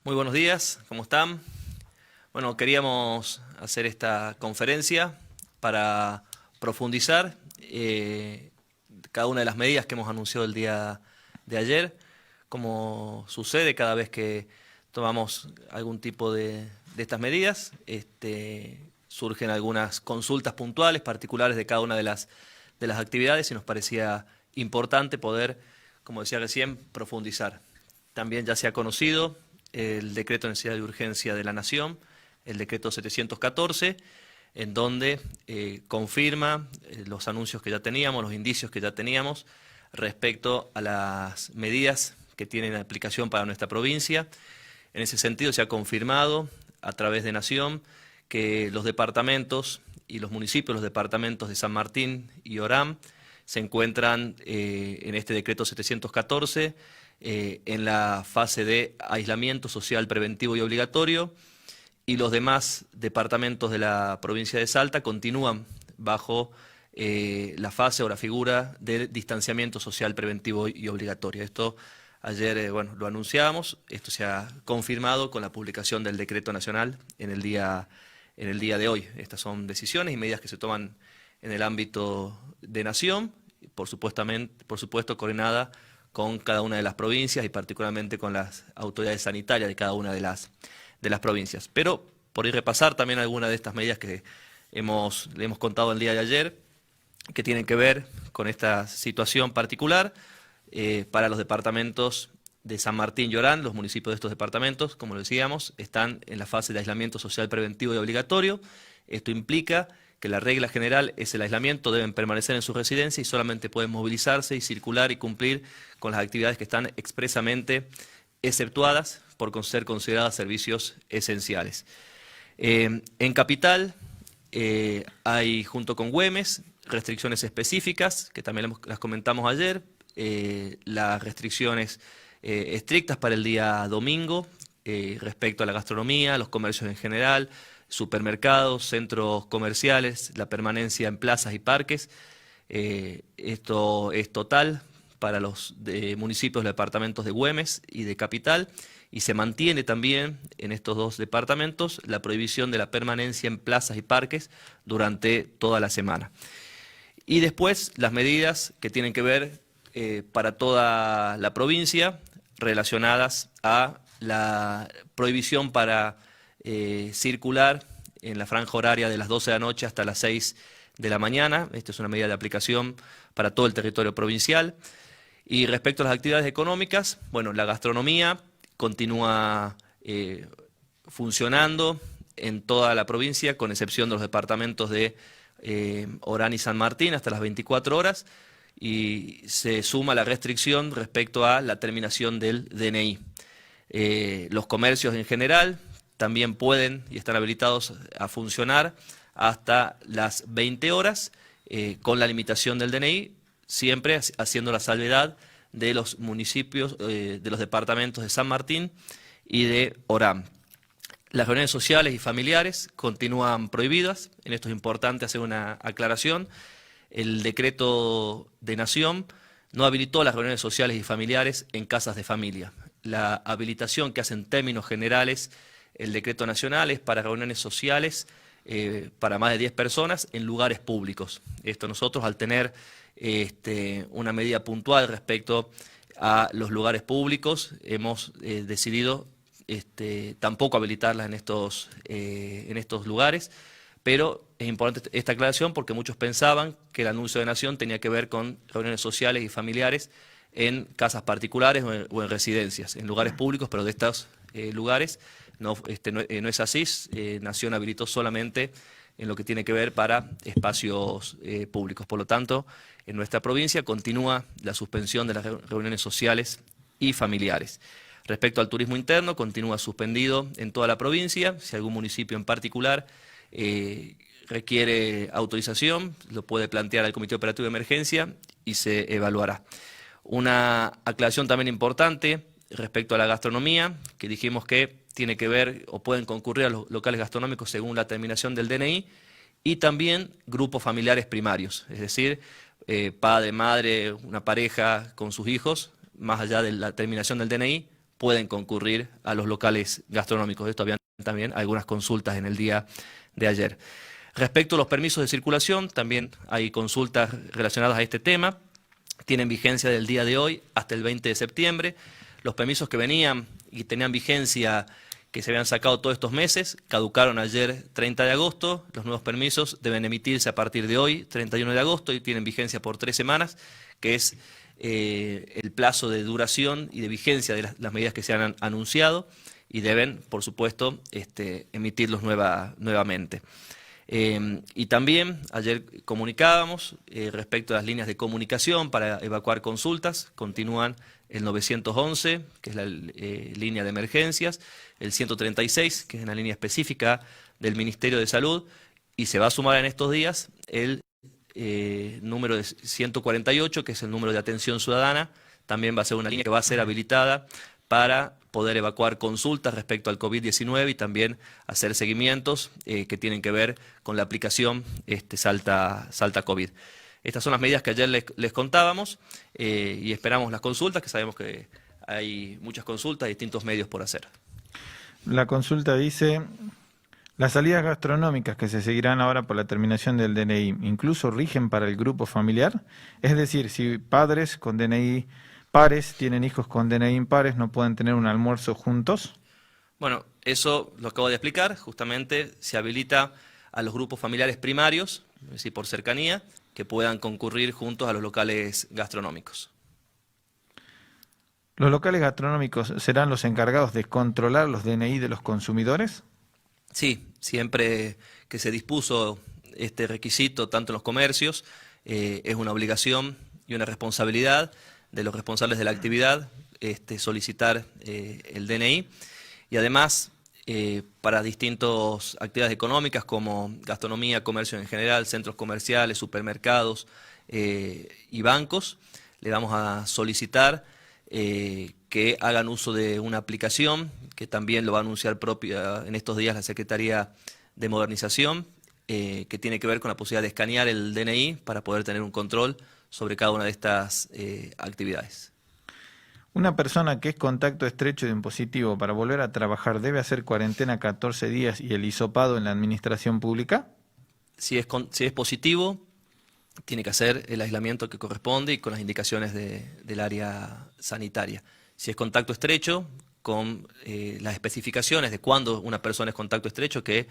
Muy buenos días, ¿cómo están? Bueno, queríamos hacer esta conferencia para profundizar cada una de las medidas que hemos anunciado el día de ayer. Como sucede cada vez que tomamos algún tipo de estas medidas, surgen algunas consultas puntuales, particulares de cada una de las actividades y nos parecía importante poder, como decía recién, profundizar. También ya se ha conocido el decreto de necesidad de urgencia de la Nación, el decreto 714, en donde confirma los anuncios que ya teníamos, los indicios que ya teníamos respecto a las medidas que tienen aplicación para nuestra provincia. En ese sentido se ha confirmado a través de Nación que los departamentos y los municipios, los departamentos de San Martín y Orán, se encuentran en este decreto 714 en la fase de aislamiento social preventivo y obligatorio, y los demás departamentos de la provincia de Salta continúan bajo la fase o la figura de distanciamiento social preventivo y obligatorio. Esto ayer lo anunciábamos, esto se ha confirmado con la publicación del decreto nacional en el día de hoy. Estas son decisiones y medidas que se toman en el ámbito de Nación, por supuesto coordinada con cada una de las provincias y particularmente con las autoridades sanitarias de cada una de las provincias. Pero por ir repasar también algunas de estas medidas que le hemos contado el día de ayer, que tienen que ver con esta situación particular para los departamentos de San Martín y Orán. Los municipios de estos departamentos, como lo decíamos, están en la fase de aislamiento social preventivo y obligatorio. Esto implica que la regla general es el aislamiento, deben permanecer en su residencia y solamente pueden movilizarse y circular y cumplir con las actividades que están expresamente exceptuadas por ser consideradas servicios esenciales. En Capital hay, junto con Güemes, restricciones específicas, que también las comentamos ayer, las restricciones estrictas para el día domingo respecto a la gastronomía, los comercios en general, supermercados, centros comerciales, la permanencia en plazas y parques. Esto es total para los municipios de departamentos de Güemes y de Capital, y se mantiene también en estos dos departamentos la prohibición de la permanencia en plazas y parques durante toda la semana. Y después las medidas que tienen que ver para toda la provincia relacionadas a la prohibición para circular en la franja horaria de las 12 de la noche hasta las 6 de la mañana. Esta es una medida de aplicación para todo el territorio provincial. Y respecto a las actividades económicas, bueno, la gastronomía continúa funcionando en toda la provincia, con excepción de los departamentos de Orán y San Martín, hasta las 24 horas, y se suma la restricción respecto a la terminación del DNI. Los comercios en general también pueden y están habilitados a funcionar hasta las 20 horas con la limitación del DNI, siempre haciendo la salvedad de los municipios, de los departamentos de San Martín y de Orán. Las reuniones sociales y familiares continúan prohibidas. En esto es importante hacer una aclaración. El decreto de Nación no habilitó las reuniones sociales y familiares en casas de familia. La habilitación que hace en términos generales el decreto nacional es para reuniones sociales para más de 10 personas en lugares públicos. Esto nosotros, al tener una medida puntual respecto a los lugares públicos, hemos decidido tampoco habilitarlas en estos lugares, pero es importante esta aclaración porque muchos pensaban que el anuncio de Nación tenía que ver con reuniones sociales y familiares en casas particulares o en residencias, en lugares públicos, pero de estos lugares no es así. Nación habilitó solamente en lo que tiene que ver para espacios públicos. Por lo tanto, en nuestra provincia continúa la suspensión de las reuniones sociales y familiares. Respecto al turismo interno, continúa suspendido en toda la provincia. Si algún municipio en particular requiere autorización, lo puede plantear al Comité Operativo de Emergencia y se evaluará. Una aclaración también importante respecto a la gastronomía, que dijimos que tiene que ver o pueden concurrir a los locales gastronómicos según la terminación del DNI, y también grupos familiares primarios, es decir, padre, madre, una pareja con sus hijos, más allá de la terminación del DNI, pueden concurrir a los locales gastronómicos. De esto habían también algunas consultas en el día de ayer. Respecto a los permisos de circulación, también hay consultas relacionadas a este tema. Tienen vigencia del día de hoy hasta el 20 de septiembre. Los permisos que venían y tenían vigencia, que se habían sacado todos estos meses, caducaron ayer 30 de agosto. Los nuevos permisos deben emitirse a partir de hoy, 31 de agosto, y tienen vigencia por 3 semanas, que es el plazo de duración y de vigencia de las medidas que se han anunciado, y deben, por supuesto, emitirlos nuevamente. Y también ayer comunicábamos respecto a las líneas de comunicación para evacuar consultas. Continúan el 911, que es la línea de emergencias, el 136, que es una línea específica del Ministerio de Salud, y se va a sumar en estos días el número de 148, que es el número de atención ciudadana. También va a ser una línea que va a ser habilitada para poder evacuar consultas respecto al COVID-19 y también hacer seguimientos que tienen que ver con la aplicación Salta COVID. Estas son las medidas que ayer les contábamos y esperamos las consultas, que sabemos que hay muchas consultas y distintos medios por hacer. La consulta dice: las salidas gastronómicas que se seguirán ahora por la terminación del DNI, ¿incluso rigen para el grupo familiar? Es decir, si padres con DNI pares tienen hijos con DNI impares, ¿no pueden tener un almuerzo juntos? Bueno, eso lo acabo de explicar. Justamente se habilita a los grupos familiares primarios, es decir, por cercanía, que puedan concurrir juntos a los locales gastronómicos. ¿Los locales gastronómicos serán los encargados de controlar los DNI de los consumidores? Sí, siempre que se dispuso este requisito, tanto en los comercios, es una obligación y una responsabilidad de los responsables de la actividad solicitar el DNI, y además para distintas actividades económicas como gastronomía, comercio en general, centros comerciales, supermercados y bancos, le vamos a solicitar que hagan uso de una aplicación que también lo va a anunciar en estos días la Secretaría de Modernización, que tiene que ver con la posibilidad de escanear el DNI para poder tener un control sobre cada una de estas actividades. ¿Una persona que es contacto estrecho de un positivo para volver a trabajar debe hacer cuarentena 14 días y el hisopado en la administración pública? Si es positivo, tiene que hacer el aislamiento que corresponde y con las indicaciones del área sanitaria. Si es contacto estrecho, con las especificaciones de cuándo una persona es contacto estrecho, que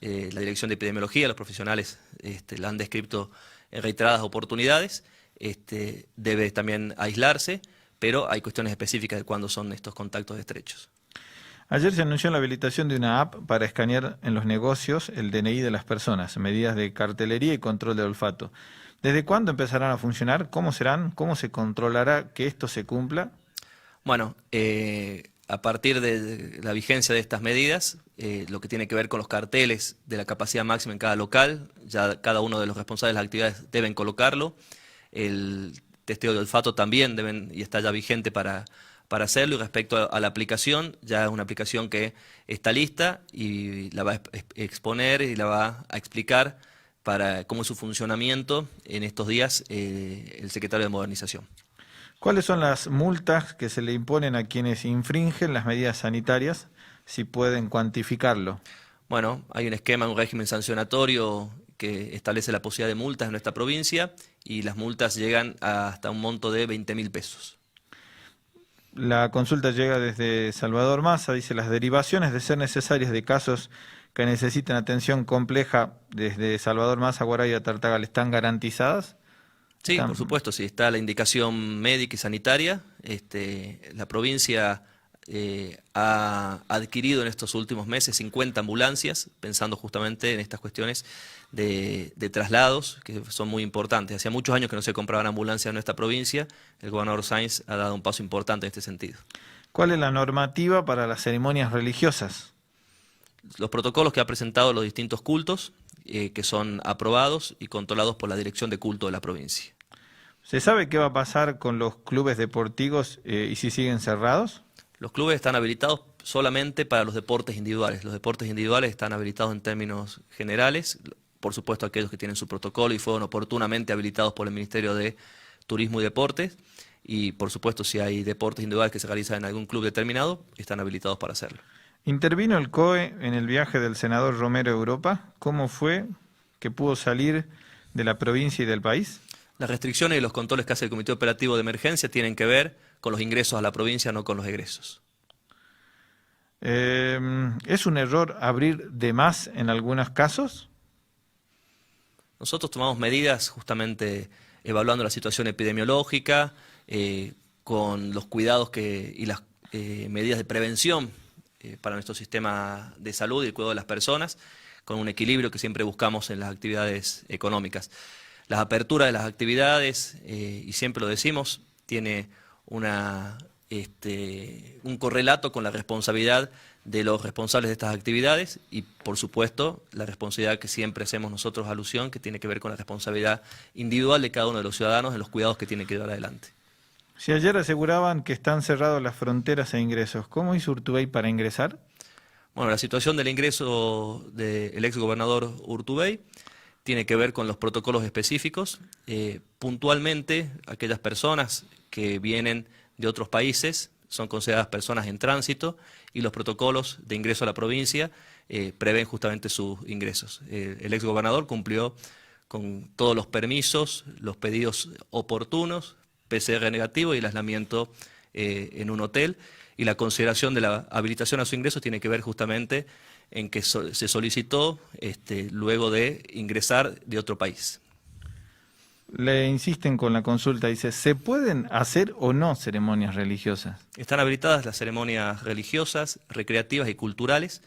la Dirección de Epidemiología, los profesionales la han descrito en reiteradas oportunidades, debe también aislarse, pero hay cuestiones específicas de cuándo son estos contactos estrechos. Ayer se anunció la habilitación de una app para escanear en los negocios el DNI de las personas, medidas de cartelería y control de olfato. ¿Desde cuándo empezarán a funcionar? ¿Cómo serán? ¿Cómo se controlará que esto se cumpla? Bueno, a partir de la vigencia de estas medidas, lo que tiene que ver con los carteles de la capacidad máxima en cada local, ya cada uno de los responsables de las actividades deben colocarlo. El testeo de olfato también y está ya vigente para hacerlo. Y respecto a la aplicación, ya es una aplicación que está lista y la va a exponer y la va a explicar para cómo es su funcionamiento en estos días el secretario de Modernización. ¿Cuáles son las multas que se le imponen a quienes infringen las medidas sanitarias, si pueden cuantificarlo? Bueno, hay un esquema, un régimen sancionatorio que establece la posibilidad de multas en nuestra provincia, y las multas llegan hasta un monto de 20.000 pesos. La consulta llega desde Salvador Massa, dice: las derivaciones de ser necesarias de casos que necesiten atención compleja desde Salvador Massa, Guaray a Tartagal, ¿están garantizadas? Sí, por supuesto, sí, está la indicación médica y sanitaria. La provincia ha adquirido en estos últimos meses 50 ambulancias, pensando justamente en estas cuestiones de traslados, que son muy importantes. Hacía muchos años que no se compraban ambulancias en nuestra provincia. El gobernador Sáenz ha dado un paso importante en este sentido. ¿Cuál es la normativa para las ceremonias religiosas? Los protocolos que ha presentado los distintos cultos, que son aprobados y controlados por la Dirección de Culto de la provincia. ¿Se sabe qué va a pasar con los clubes deportivos y si siguen cerrados? Los clubes están habilitados solamente para los deportes individuales. Los deportes individuales están habilitados en términos generales, por supuesto aquellos que tienen su protocolo y fueron oportunamente habilitados por el Ministerio de Turismo y Deportes, y por supuesto si hay deportes individuales que se realizan en algún club determinado, están habilitados para hacerlo. ¿Intervino el COE en el viaje del senador Romero a Europa? ¿Cómo fue que pudo salir de la provincia y del país? Las restricciones y los controles que hace el Comité Operativo de Emergencia tienen que ver con los ingresos a la provincia, no con los egresos. ¿Es un error abrir de más en algunos casos? Nosotros tomamos medidas justamente evaluando la situación epidemiológica, con los cuidados y las medidas de prevención para nuestro sistema de salud y el cuidado de las personas, con un equilibrio que siempre buscamos en las actividades económicas. Las aperturas de las actividades, y siempre lo decimos, tiene un correlato con la responsabilidad de los responsables de estas actividades y, por supuesto, la responsabilidad que siempre hacemos nosotros alusión, que tiene que ver con la responsabilidad individual de cada uno de los ciudadanos en los cuidados que tienen que llevar adelante. Si ayer aseguraban que están cerradas las fronteras e ingresos, ¿cómo hizo Urtubey para ingresar? Bueno, la situación del ingreso del exgobernador Urtubey tiene que ver con los protocolos específicos. Puntualmente, aquellas personas que vienen de otros países son consideradas personas en tránsito y los protocolos de ingreso a la provincia prevén justamente sus ingresos. El exgobernador cumplió con todos los permisos, los pedidos oportunos, PCR negativo y el aislamiento en un hotel, y la consideración de la habilitación a su ingreso tiene que ver justamente en que se solicitó luego de ingresar de otro país. Le insisten con la consulta, dice, ¿se pueden hacer o no ceremonias religiosas? Están habilitadas las ceremonias religiosas, recreativas y culturales,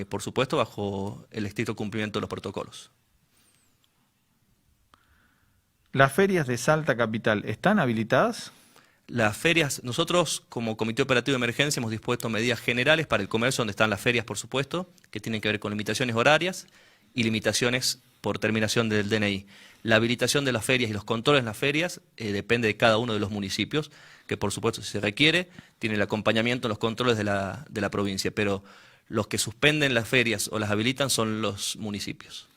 por supuesto bajo el estricto cumplimiento de los protocolos. ¿Las ferias de Salta Capital están habilitadas? Las ferias, nosotros como Comité Operativo de Emergencia hemos dispuesto medidas generales para el comercio, donde están las ferias, por supuesto, que tienen que ver con limitaciones horarias y limitaciones por terminación del DNI. La habilitación de las ferias y los controles en las ferias depende de cada uno de los municipios, que por supuesto si se requiere, tiene el acompañamiento en los controles de la provincia, pero los que suspenden las ferias o las habilitan son los municipios.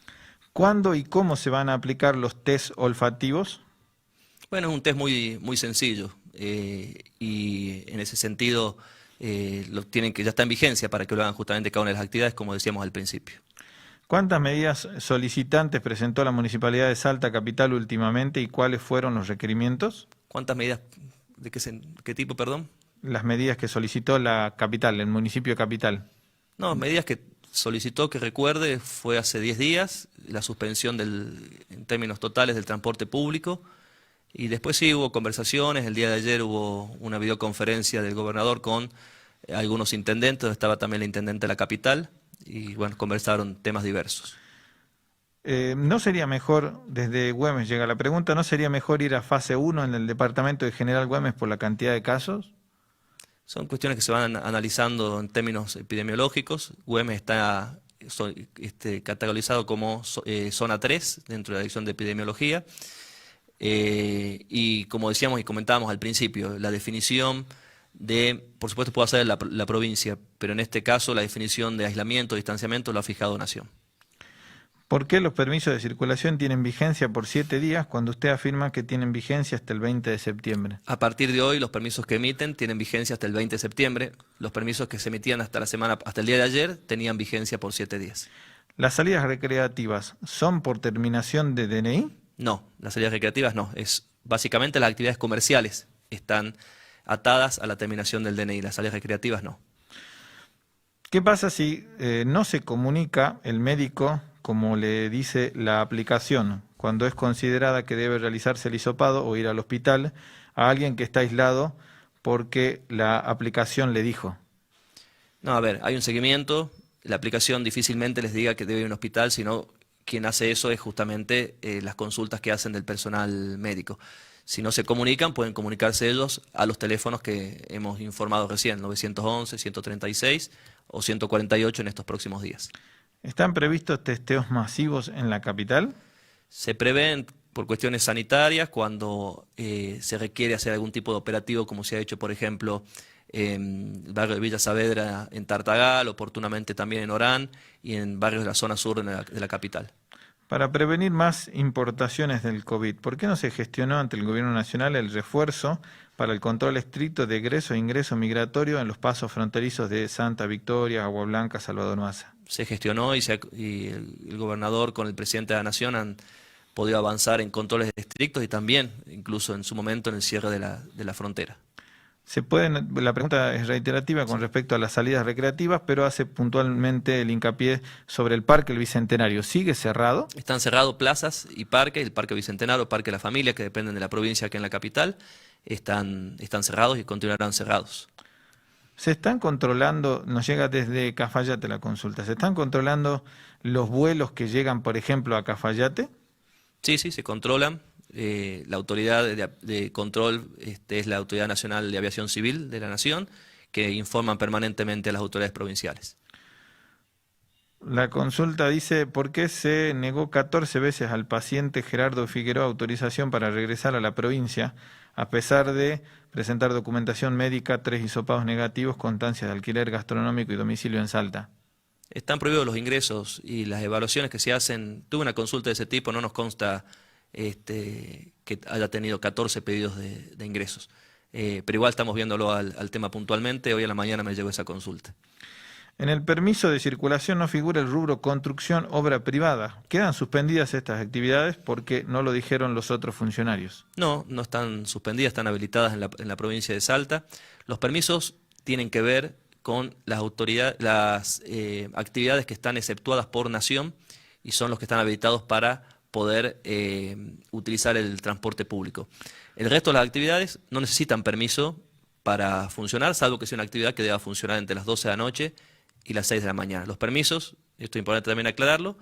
¿Cuándo y cómo se van a aplicar los test olfativos? Bueno, es un test muy sencillo y en ese sentido lo tienen que ya está en vigencia para que lo hagan justamente cada una de las actividades, como decíamos al principio. ¿Cuántas medidas solicitantes presentó la Municipalidad de Salta Capital últimamente y cuáles fueron los requerimientos? ¿Cuántas medidas? ¿De qué tipo, perdón? Las medidas que solicitó la capital, el municipio capital. No, medidas que solicitó, que recuerde, fue hace 10 días, la suspensión en términos totales del transporte público, y después sí hubo conversaciones. El día de ayer hubo una videoconferencia del gobernador con algunos intendentes, donde estaba también la intendente de la capital, y bueno, conversaron temas diversos. ¿No sería mejor, desde Güemes llega la pregunta, ¿no sería mejor ir a fase 1 en el departamento de General Güemes por la cantidad de casos? Son cuestiones que se van analizando en términos epidemiológicos. Güemes está categorizado como zona 3 dentro de la Dirección de Epidemiología. Y como decíamos y comentábamos al principio, la definición por supuesto puede hacer la provincia, pero en este caso la definición de aislamiento, distanciamiento lo ha fijado Nación. ¿Por qué los permisos de circulación tienen vigencia por 7 días cuando usted afirma que tienen vigencia hasta el 20 de septiembre? A partir de hoy, los permisos que emiten tienen vigencia hasta el 20 de septiembre. Los permisos que se emitían hasta el día de ayer tenían vigencia por 7 días. ¿Las salidas recreativas son por terminación de DNI? No, las salidas recreativas no. Básicamente las actividades comerciales están atadas a la terminación del DNI. Las salidas recreativas no. ¿Qué pasa si no se comunica el médico, como le dice la aplicación, cuando es considerada que debe realizarse el hisopado o ir al hospital, a alguien que está aislado porque la aplicación le dijo? No, a ver, hay un seguimiento. La aplicación difícilmente les diga que debe ir a un hospital, sino quien hace eso es justamente las consultas que hacen del personal médico. Si no se comunican, pueden comunicarse ellos a los teléfonos que hemos informado recién, 911, 136 o 148 en estos próximos días. ¿Están previstos testeos masivos en la capital? Se prevén por cuestiones sanitarias cuando se requiere hacer algún tipo de operativo, como se ha hecho, por ejemplo, en el barrio de Villa Saavedra, en Tartagal, oportunamente también en Orán y en barrios de la zona sur de la capital. Para prevenir más importaciones del COVID, ¿por qué no se gestionó ante el Gobierno Nacional el refuerzo para el control estricto de egreso e ingreso migratorio en los pasos fronterizos de Santa Victoria, Agua Blanca, Salvador Maza? Se gestionó y el gobernador con el presidente de la Nación han podido avanzar en controles estrictos y también, incluso en su momento, en el cierre de la frontera. La pregunta es reiterativa con respecto a las salidas recreativas, pero hace puntualmente el hincapié sobre el Parque El Bicentenario. ¿Sigue cerrado? Están cerrados plazas y parques, el Parque Bicentenario, Parque La Familia, que dependen de la provincia aquí en la capital, están cerrados y continuarán cerrados. Se están controlando, nos llega desde Cafayate la consulta, ¿se están controlando los vuelos que llegan, por ejemplo, a Cafayate? Sí, se controlan. La autoridad de control es la Autoridad Nacional de Aviación Civil de la Nación, que informan permanentemente a las autoridades provinciales. La consulta dice, ¿por qué se negó 14 veces al paciente Gerardo Figueroa autorización para regresar a la provincia, a pesar de presentar documentación médica, 3 hisopados negativos, constancias de alquiler gastronómico y domicilio en Salta? Están prohibidos los ingresos y las evaluaciones que se hacen. Tuve una consulta de ese tipo, no nos consta que haya tenido 14 pedidos de ingresos. Pero igual estamos viéndolo al tema puntualmente. Hoy a la mañana me llegó esa consulta. En el permiso de circulación no figura el rubro construcción, obra privada. ¿Quedan suspendidas estas actividades porque no lo dijeron los otros funcionarios? No están suspendidas, están habilitadas en la provincia de Salta. Los permisos tienen que ver con las actividades que están exceptuadas por nación y son los que están habilitados para poder utilizar el transporte público. El resto de las actividades no necesitan permiso para funcionar, salvo que sea una actividad que deba funcionar entre las 12 de la noche y las 6 de la mañana. Los permisos, esto es importante también aclararlo,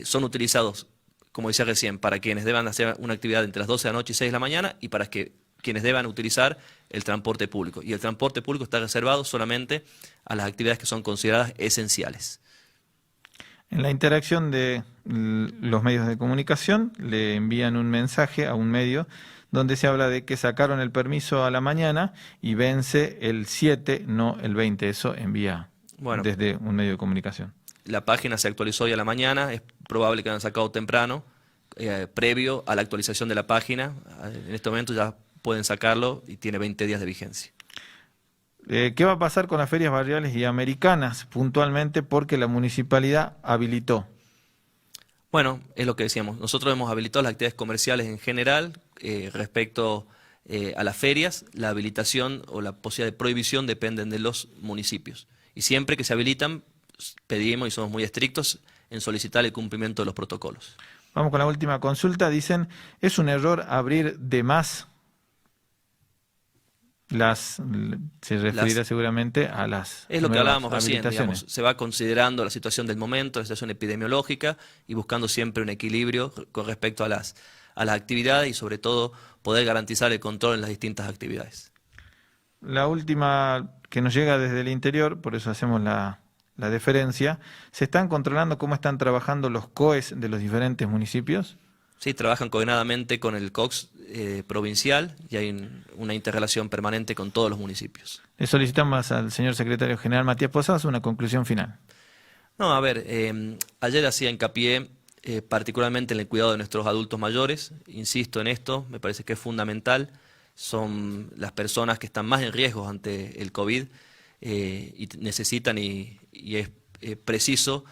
son utilizados, como decía recién, para quienes deban hacer una actividad entre las 12 de la noche y 6 de la mañana y para quienes deban utilizar el transporte público. Y el transporte público está reservado solamente a las actividades que son consideradas esenciales. En la interacción de los medios de comunicación le envían un mensaje a un medio donde se habla de que sacaron el permiso a la mañana y vence el 7, no el 20. Eso envía desde un medio de comunicación. La página se actualizó hoy a la mañana, es probable que la hayan sacado temprano, previo a la actualización de la página. En este momento ya pueden sacarlo y tiene 20 días de vigencia. ¿Qué va a pasar con las ferias barriales y americanas puntualmente porque la municipalidad habilitó? Bueno, es lo que decíamos. Nosotros hemos habilitado las actividades comerciales en general respecto a las ferias. La habilitación o la posibilidad de prohibición dependen de los municipios. Y siempre que se habilitan, pedimos y somos muy estrictos en solicitar el cumplimiento de los protocolos. Vamos con la última consulta. Dicen, ¿es un error abrir de más? Se referirá seguramente a las Es lo que hablábamos recién, digamos, se va considerando la situación del momento, la situación epidemiológica y buscando siempre un equilibrio con respecto a las actividades y sobre todo poder garantizar el control en las distintas actividades. La última que nos llega desde el interior, por eso hacemos la deferencia, ¿se están controlando cómo están trabajando los COEs de los diferentes municipios? Sí, trabajan coordinadamente con el COX provincial y hay una interrelación permanente con todos los municipios. Le solicitamos al señor secretario general Matías Posadas una conclusión final. No, a ver, ayer hacía hincapié particularmente en el cuidado de nuestros adultos mayores. Insisto en esto, me parece que es fundamental. Son las personas que están más en riesgo ante el COVID y necesitan y es preciso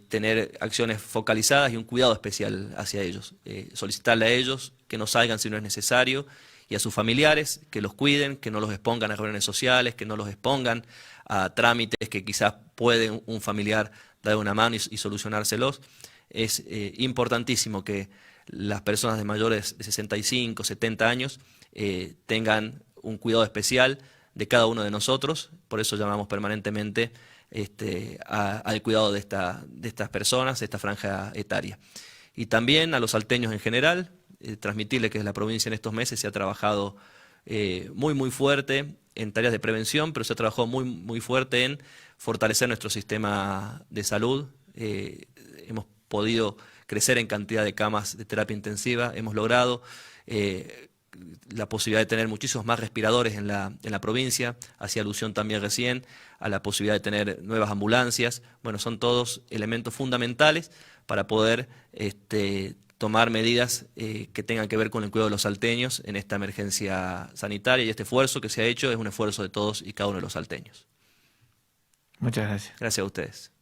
tener acciones focalizadas y un cuidado especial hacia ellos. Solicitarle a ellos que no salgan si no es necesario y a sus familiares que los cuiden, que no los expongan a reuniones sociales, que no los expongan a trámites que quizás puede un familiar dar una mano y solucionárselos. Es importantísimo que las personas de mayores de 65, 70 años tengan un cuidado especial de cada uno de nosotros, por eso llamamos permanentemente al cuidado de estas personas, de esta franja etaria. Y también a los salteños en general, transmitirles que la provincia en estos meses se ha trabajado muy fuerte en tareas de prevención, pero se ha trabajado muy fuerte en fortalecer nuestro sistema de salud. Hemos podido crecer en cantidad de camas de terapia intensiva, hemos logrado la posibilidad de tener muchísimos más respiradores en la provincia, hacía alusión también recién a la posibilidad de tener nuevas ambulancias. Bueno, son todos elementos fundamentales para poder tomar medidas que tengan que ver con el cuidado de los salteños en esta emergencia sanitaria, y este esfuerzo que se ha hecho es un esfuerzo de todos y cada uno de los salteños. Muchas gracias. Gracias a ustedes.